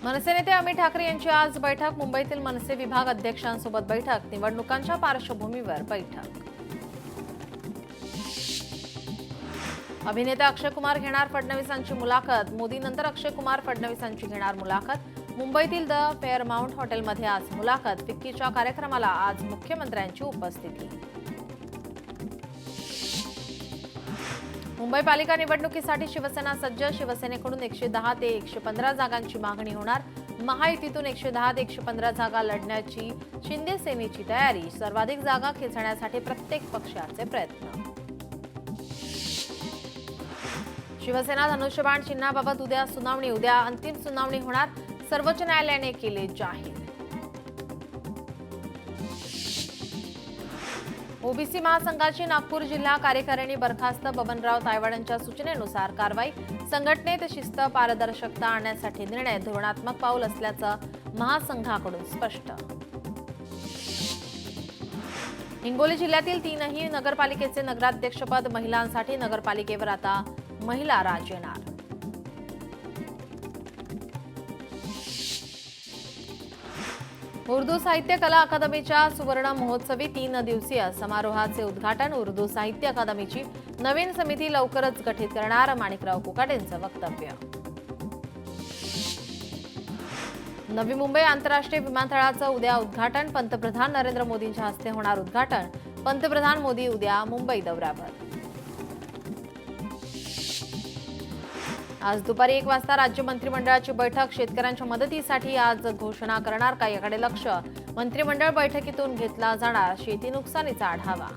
मनसे नेते अमित ठाकरे यांची आज बैठक। मुंबईतील मनसे विभाग अध्यक्षांसोबत बैठक। निवडणुकांच्या पार्श्वभूमीवर बैठक। अभिनेता अक्षय कुमार घेणार फडणवीसांची मुलाखत। मोदीनंतर अक्षय कुमार फडणवीसांची घेणार मुलाखत। मुंबईतील द फेअरमाउंट हॉटेलमध्ये आज मुलाखत। फिक्कीच्या कार्यक्रमाला आज मुख्यमंत्र्यांची उपस्थिती। मुंबई पालिका निवडणुकीसाठी शिवसेना सज्ज। शिवसेनेकडून 110 ते 115 जागांची मागणी होणार। महायुतीतून 110 ते 115 जागा लढण्याची शिंदे सेनेची तयारी। सर्वाधिक जागा खेचण्यासाठी प्रत्येक पक्षाचे प्रयत्न। शिवसेना धनुष्यबाण चिन्हाबाबत उद्या सुनावणी। उद्या अंतिम सुनावणी होणार। सर्वोच्च न्यायालयाने केले जाहीर। ओबीसी महासंघाची नागपूर जिल्हा कार्यकारिणी बरखास्त। बबनराव तायवाडांच्या सूचनेनुसार कारवाई। संघटनेत शिस्त पारदर्शकता आणण्यासाठी निर्णय धोरणात्मक पाऊल असल्याचं महासंघाकडून स्पष्ट। हिंगोली जिल्ह्यातील 3ही नगरपालिकेचे नगराध्यक्षपद महिलांसाठी। नगरपालिकेवर आता महिला राज येणार। उर्दू साहित्य कला अकादमीच्या सुवर्ण महोत्सवी 3 दिवसीय समारोहाचे उद्घाटन। उर्दू साहित्य अकादमीची नवीन समिती लवकरच गठीत करणार। माणिकराव कोकाटेंचं वक्तव्य। नवी मुंबई आंतरराष्ट्रीय विमानतळाचं उद्या उद्घाटन। पंतप्रधान नरेंद्र मोदींच्या हस्ते होणार उद्घाटन। पंतप्रधान मोदी उद्या मुंबई दौऱ्यावर। आज दुपारी 1 वाजता राज्य मंत्रिमंडळाची बैठक। शेतकऱ्यांच्या मदतीसाठी आज घोषणा करणार का याकडे लक्ष। मंत्रिमंडळ बैठकीतून घेतला जाणार शेती नुकसानीचा आढावा।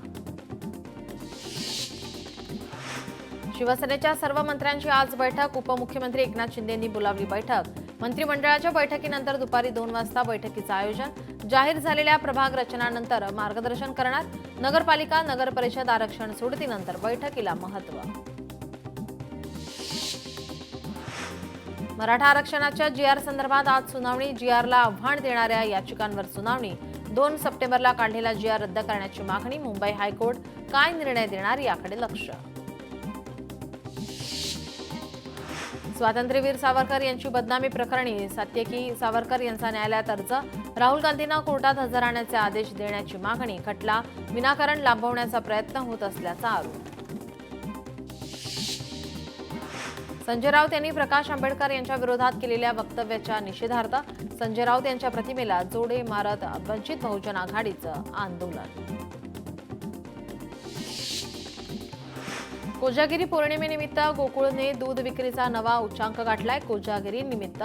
शिवसेनेच्या सर्व मंत्र्यांची आज बैठक। उपमुख्यमंत्री एकनाथ शिंदेंनी बोलावली बैठक। मंत्रिमंडळाच्या बैठकीनंतर दुपारी 2 वाजता बैठकीचं आयोजन। जाहीर झालेल्या प्रभाग रचनानंतर मार्गदर्शन करणार। नगरपालिका नगर परिषद आरक्षण सोडतीनंतर बैठकीला महत्त्व। मराठा आरक्षणाच्या जीआर संदर्भात आज सुनावणी। जीआरला आव्हान देणाऱ्या याचिकांवर सुनावणी। 2 सप्टेंबरला काढलेला जीआर रद्द करण्याची मागणी। मुंबई हायकोर्ट काय निर्णय देणार याकडे लक्ष। स्वातंत्र्यवीर सावरकर यांची बदनामी प्रकरणी सात्यकी सावरकर यांचा न्यायालयात अर्ज। राहुल गांधींना कोर्टात हजर राहण्याचे आदेश देण्याची मागणी। खटला विनाकारण लांबवण्याचा प्रयत्न होत असल्याचा आरोप। संजय राऊत यांनी प्रकाश आंबेडकर यांच्या विरोधात केलेल्या वक्तव्याच्या निषेधार्थ संजय राऊत यांच्या प्रतिमेला जोडे मारत वंचित बहुजन आघाडीचं आंदोलन। कोजागिरी पौर्णिमेनिमित्त गोकुळने दूध विक्रीचा नवा उच्चांक गाठलाय। कोजागिरी निमित्त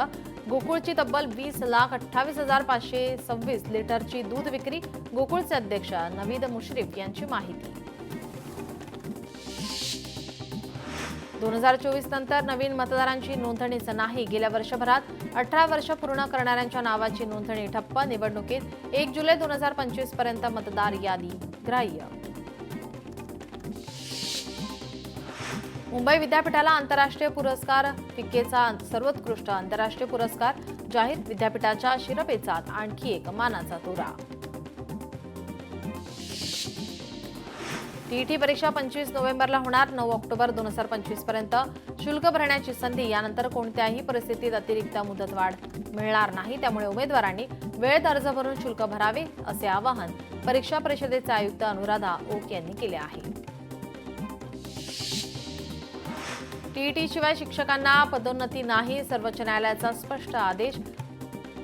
गोकुळची तब्बल 20,28,526 लिटरची दूध विक्री। गोकुळचे अध्यक्ष नवीद मुश्रीफ यांची माहिती। 2024 नंतर नवीन मतदारांची नोंदणीच नाही। गेल्या वर्षभरात 18 वर्ष पूर्ण करणाऱ्यांच्या नावाची नोंदणी ठप्प। निवडणुकीत 1 जुलै 2025 पर्यंत मतदार यादी ग्राह्य। मुंबई विद्यापीठाला आंतरराष्ट्रीय पुरस्कार। फिक्केचा सर्वोत्कृष्ट आंतरराष्ट्रीय पुरस्कार जाहीर। विद्यापीठाच्या शिरपेचात आणखी एक मानाचा तुरा। टीईटी परीक्षा 25 नोव्हेंबरला होणार। 9 ऑक्टोबर 2025 पर्यंत शुल्क भरण्याची संधी। यानंतर कोणत्याही परिस्थितीत अतिरिक्त मुदतवाढ मिळणार नाही। त्यामुळे उमेदवारांनी वेळेत अर्ज भरून शुल्क भरावे असे आवाहन परीक्षा परिषदेचे आयुक्त अनुराधा ओक यांनी केले आहे। टीईटी शिवाय शिक्षकांना पदोन्नती नाही। सर्वोच्च न्यायालयाचा स्पष्ट आदेश।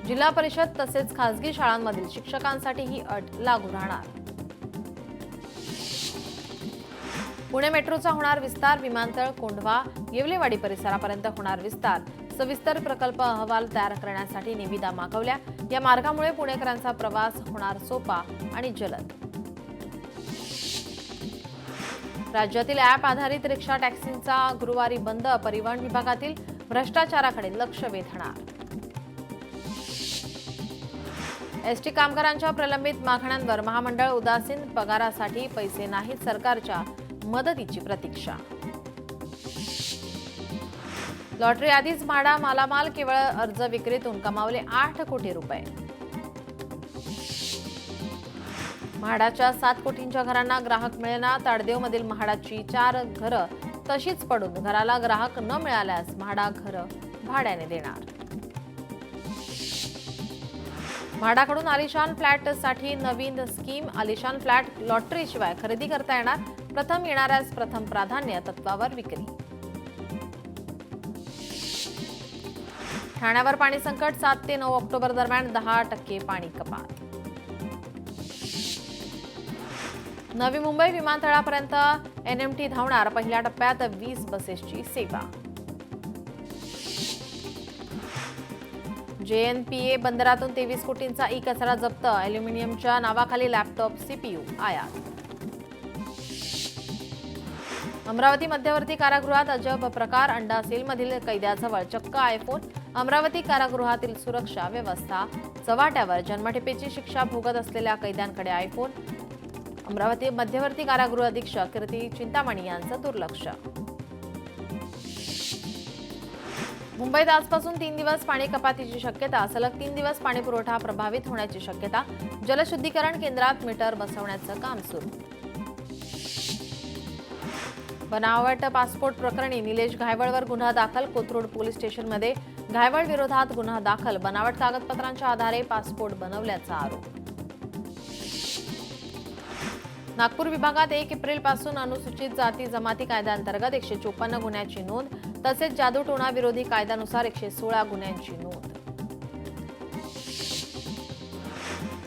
जिल्हा परिषद तसेच खासगी शाळांमधील शिक्षकांसाठी ही अट लागू राहणार। पुणे मेट्रोचा होणार विस्तार। विमानतळ कोंढवा येवलेवाडी परिसरापर्यंत होणार विस्तार। सविस्तर प्रकल्प अहवाल तयार करण्यासाठी निविदा मागवल्या। या मार्गामुळे पुणेकरांचा प्रवास होणार सोपा आणि जलद। राज्यातील ॲप आधारित रिक्षा टॅक्सींचा गुरुवारी बंद। परिवहन विभागातील भ्रष्टाचाराकडे लक्ष वेधणार। एसटी कामगारांच्या प्रलंबित मागण्यांवर महामंडळ उदासीन। पगारासाठी पैसे नाहीत। सरकारच्या मदतीची प्रतीक्षा। लॉटरी आधीच म्हाडा मालामाल। केवळ अर्ज विक्रीतून कमावले 8 कोटी रुपये। म्हाडाच्या 7 कोटींच्या घरांना ग्राहक मिळेना। ताडदेवमधील म्हाडाची 4 घरं तशीच पडून घराला ग्राहक न मिळाल्यास म्हाडा घरं भाड्याने देणार। म्हाडाकडून आलिशान फ्लॅटसाठी नवीन स्कीम. आलिशान फ्लॅट लॉटरीशिवाय खरेदी करता येणार. प्रथम येणाऱ्यास प्रथम प्राधान्य तत्वावर विक्री. ठाण्यावर पाणी संकट. 7 ते 9 ऑक्टोबर दरम्यान 10% पाणी कपात. नवी मुंबई विमानतळापर्यंत NMT धावणार. पहिल्या टप्प्यात 20 बसेसची सेवा. JNPA बंदरातून 23 कोटींचा कचरा जप्त. अॅल्युमिनियमच्या नावाखाली लॅपटॉप CPU आयात. अमरावती मध्यवर्ती कारागृहात अजब प्रकार. अंडा सेलमधील कैद्याजवळ चक्क आयफोन. अमरावती कारागृहातील सुरक्षा व्यवस्था चव्हाट्यावर. जन्मठेपेची शिक्षा भोगत असलेल्या कैद्यांकडे आयफोन. अमरावती मध्यवर्ती कारागृह अधीक्षक कीर्ती चिंतामणी यांचं दुर्लक्ष. मुंबईत आजपासून 3 दिवस पाणी कपातीची शक्यता. सलग 3 दिवस पाणी पुरवठा प्रभावित होण्याची शक्यता. जलशुद्धीकरण केंद्रात मीटर बसवण्याचं काम सुरू. बनावट पासपोर्ट प्रकरणी निलेश घायवळवर गुन्हा दाखल. कोथरूड पोलीस स्टेशनमध्ये घायवळ विरोधात गुन्हा दाखल. बनावट कागदपत्रांच्या आधारे पासपोर्ट बनवल्याचा आरोप. नागपूर विभागात 1 एप्रिलपासून अनुसूचित जाती जमाती कायद्याअंतर्गत 154 गुन्ह्याची नोंद. तसेच जादूटोणा विरोधी कायद्यानुसार 116 गुन्ह्यांची नोंद.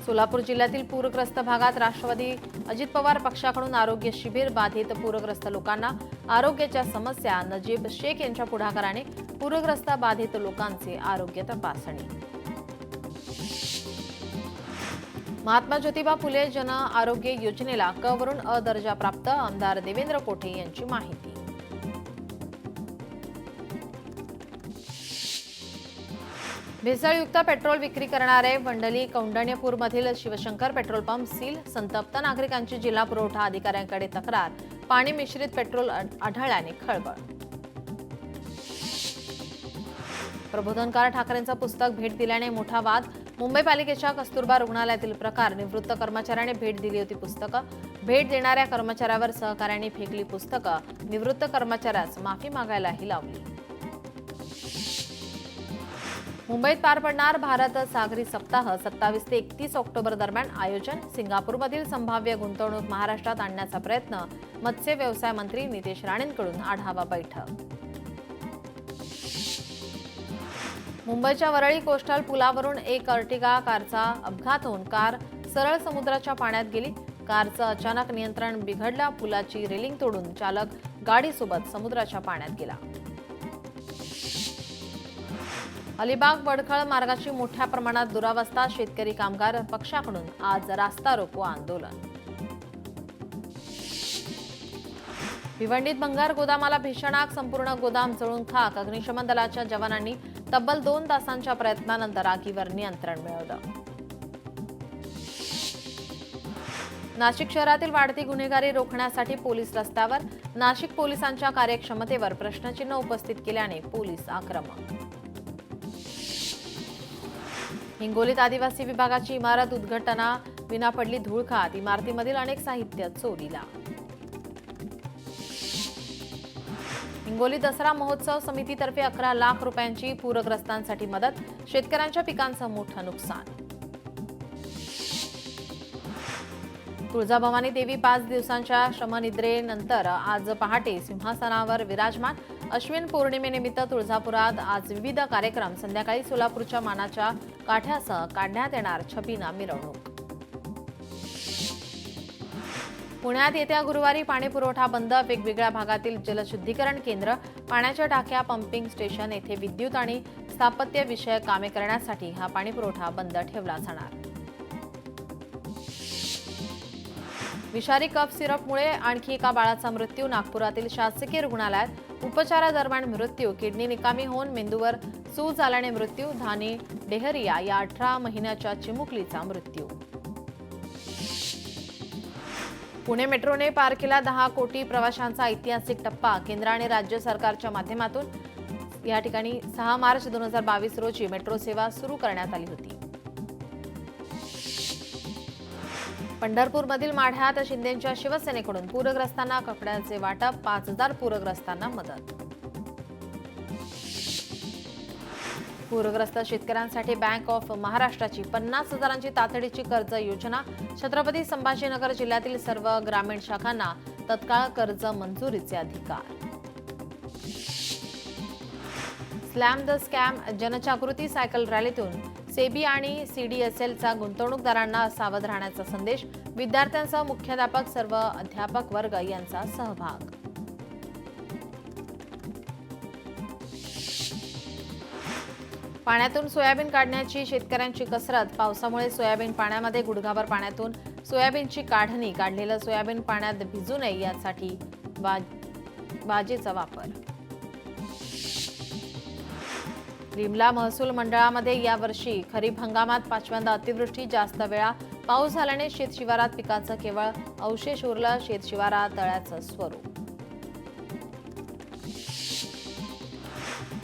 सोलापूर जिल्ह्यातील पूरग्रस्त भागात राष्ट्रवादी अजित पवार पक्षाकडून आरोग्य शिबिर. बाधित पूरग्रस्त लोकांना आरोग्याच्या समस्या. नजीब शेख यांच्या पुढाकाराने पूरग्रस्त बाधित लोकांचे आरोग्य तपासणी. महात्मा ज्योतिबा फुले जन आरोग्य योजनेला क वरून अ दर्जा प्राप्त. आमदार देवेंद्र कोठे यांची माहिती. भेसळयुक्त पेट्रोल विक्री करणारे वंडली कौंडण्यपूरमधील शिवशंकर पेट्रोल पंप सील. संतप्त नागरिकांची जिल्हा पुरवठा अधिकाऱ्यांकडे तक्रार. पाणी मिश्रित पेट्रोल आढळल्याने खळबळ. प्रबोधनकार ठाकरेंचं पुस्तक भेट दिल्याने मोठा वाद. मुंबई पालिकेच्या कस्तुरबा रुग्णालयातील प्रकार. निवृत्त कर्मचाऱ्याने भेट दिली होती पुस्तकं. भेट देणाऱ्या कर्मचाऱ्यावर सहकाऱ्यांनी फेकली पुस्तकं. निवृत्त कर्मचाऱ्यास माफी मागायलाही लावली. मुंबईत पार पडणार भारत सागरी सप्ताह. 27 ते 31 ऑक्टोबर दरम्यान आयोजन. सिंगापूरमधील संभाव्य गुंतवणूक महाराष्ट्रात आणण्याचा प्रयत्न. मत्स्य व्यवसाय मंत्री नितेश राणेंकडून आढावा बैठक. मुंबईच्या वरळी कोस्टल पुलावरून एक अर्टिगा कारचा अपघात होऊन कार सरळ समुद्राच्या पाण्यात गेली. कारचं अचानक नियंत्रण बिघडलं. पुलाची रेलिंग तोडून चालक गाडीसोबत समुद्राच्या पाण्यात गेला. अलिबाग वडखळ मार्गाची मोठ्या प्रमाणात दुरावस्था. शेतकरी कामगार पक्षाकडून आज रास्ता रोको आंदोलन. भिवंडीत भंगार गोदामाला भीषण आग. संपूर्ण गोदाम जळून खाक. अग्निशमन दलाच्या जवानांनी तब्बल 2 तासांच्या प्रयत्नानंतर आगीवर नियंत्रण मिळवलं. नाशिक शहरातील वाढती गुन्हेगारी रोखण्यासाठी पोलीस रस्त्यावर. नाशिक पोलिसांच्या कार्यक्षमतेवर प्रश्नचिन्ह उपस्थित केल्याने पोलीस आक्रमक. हिंगोलीत आदिवासी विभागाची इमारत उद्घाटना विना पडली धूळ खात. इमारतीमधील अनेक साहित्य चोरीला. हिंगोली दसरा महोत्सव समितीतर्फे 11 लाख रुपयांची पूरग्रस्तांसाठी मदत. शेतकऱ्यांच्या पिकांचं मोठं नुकसान. तुळजाभवानी देवी 5 दिवसांच्या श्रमनिद्रेनंतर आज पहाटे सिंहासनावर विराजमान. अश्विन पौर्णिमेनिमित्त तुळजापुरात आज विविध कार्यक्रम. संध्याकाळी सोलापूरच्या मानाच्या काठ्यासह काढण्यात येणार छबिना मिरवणूक. पुण्यात येत्या गुरुवारी पाणी पुरवठा बंद. वेगवेगळ्या भागातील जलशुद्धीकरण केंद्र, पाण्याच्या टाक्या, पंपिंग स्टेशन येथे विद्युत आणि स्थापत्य विषयक कामे करण्यासाठी हा पाणी पुरवठा बंद ठेवला जाणार. विषारी कफ सिरपमुळे आणखी एका बाळाचा मृत्यू. नागपुरातील शासकीय रुग्णालयात उपचारादरम्यान मृत्यू. किडनी निकामी होऊन मेंदूवर सूज आल्याने मृत्यू. धानी डेहरिया या 18 महिन्याच्या चिमुकलीचा मृत्यू. पुणे मेट्रोने पार केला 10 कोटी प्रवाशांचा ऐतिहासिक टप्पा. केंद्र आणि राज्य सरकारच्या माध्यमातून या ठिकाणी 6 मार्च 2022 रोजी मेट्रो सेवा सुरू करण्यात आली होती. पंढरपूरमधील माढ्यात शिंदेंच्या शिवसेनेकडून पूरग्रस्तांना कपड्याचे वाटप. 5000 पूरग्रस्तांना मदत. पूरग्रस्त शेतकऱ्यांसाठी बँक ऑफ महाराष्ट्राची 50,000ची तातडीची कर्ज योजना. छत्रपती संभाजीनगर जिल्ह्यातील सर्व ग्रामीण शाखांना तत्काळ कर्ज मंजुरीचे अधिकार. स्लॅम द स्कॅम जनजागृती सायकल रॅलीतून सेबी आणि सीडीएसएलचा गुंतवणूकदारांना सावध राहण्याचा संदेश. विद्यार्थ्यांसह मुख्याध्यापक, सर्व अध्यापक वर्ग यांचा सहभाग. पाण्यातून सोयाबीन काढण्याची शेतकऱ्यांची कसरत. पावसामुळे सोयाबीन पाण्यामध्ये गुडघाभर पाण्यातून सोयाबीनची काढणी. काढलेलं सोयाबीन पाण्यात भिजू नये यासाठी बाजीचा वापर. रिमला महसूल मंडळामध्ये यावर्षी खरीप हंगामात 5व्यांदा अतिवृष्टी. जास्त वेळा पाऊस झाल्याने शेतशिवारात पिकाचं केवळ अवशेष उरलं. शेतशिवारात तळ्याचं स्वरूप.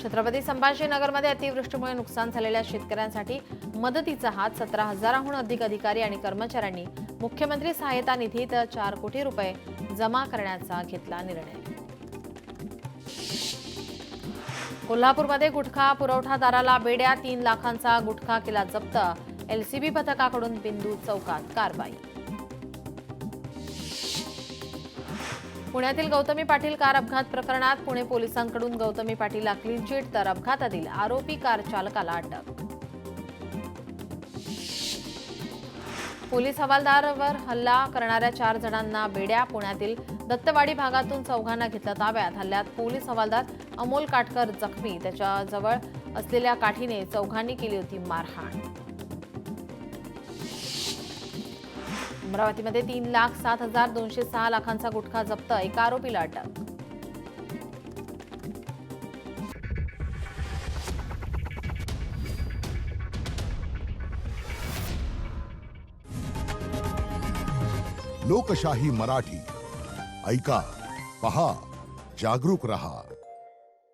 छत्रपती संभाजीनगरमध्ये अतिवृष्टीमुळे नुकसान झालेल्या शेतकऱ्यांसाठी मदतीचा हात. 17,000हून अधिक अधिकारी आणि कर्मचाऱ्यांनी मुख्यमंत्री सहायता निधीत 4 कोटी रुपये जमा करण्याचा घेतला निर्णय. कोल्हापूरमध्ये गुटखा पुरवठादाराला बेड्या. 3 लाखांचा गुटखा केला जप्त. एलसीबी पथकाकडून बिंदू चौकात कारवाई. पुण्यातील गौतमी पाटील कार अपघात प्रकरणात पुणे पोलिसांकडून गौतमी पाटीलला क्लीन चिट, तर अपघातातील आरोपी कार चालकाला अटक. पोलीस हवालदारावर हल्ला करणाऱ्या 4 जणांना बेड्या. पुण्यातील दत्तवाडी भागातून चौघांना घेतलं ताब्यात. हल्ल्यात पोलीस हवालदार अमोल काटकर जखमी. त्याच्या जवळ असलेल्या काठीने चौघांनी केली होती मारहाण. अमरावतीमध्ये 3,07,206 लाखांचा गुटखा जप्त. एका आरोपीला अटक. लोकशाही मराठी ऐका, पहा, जागरूक रहा.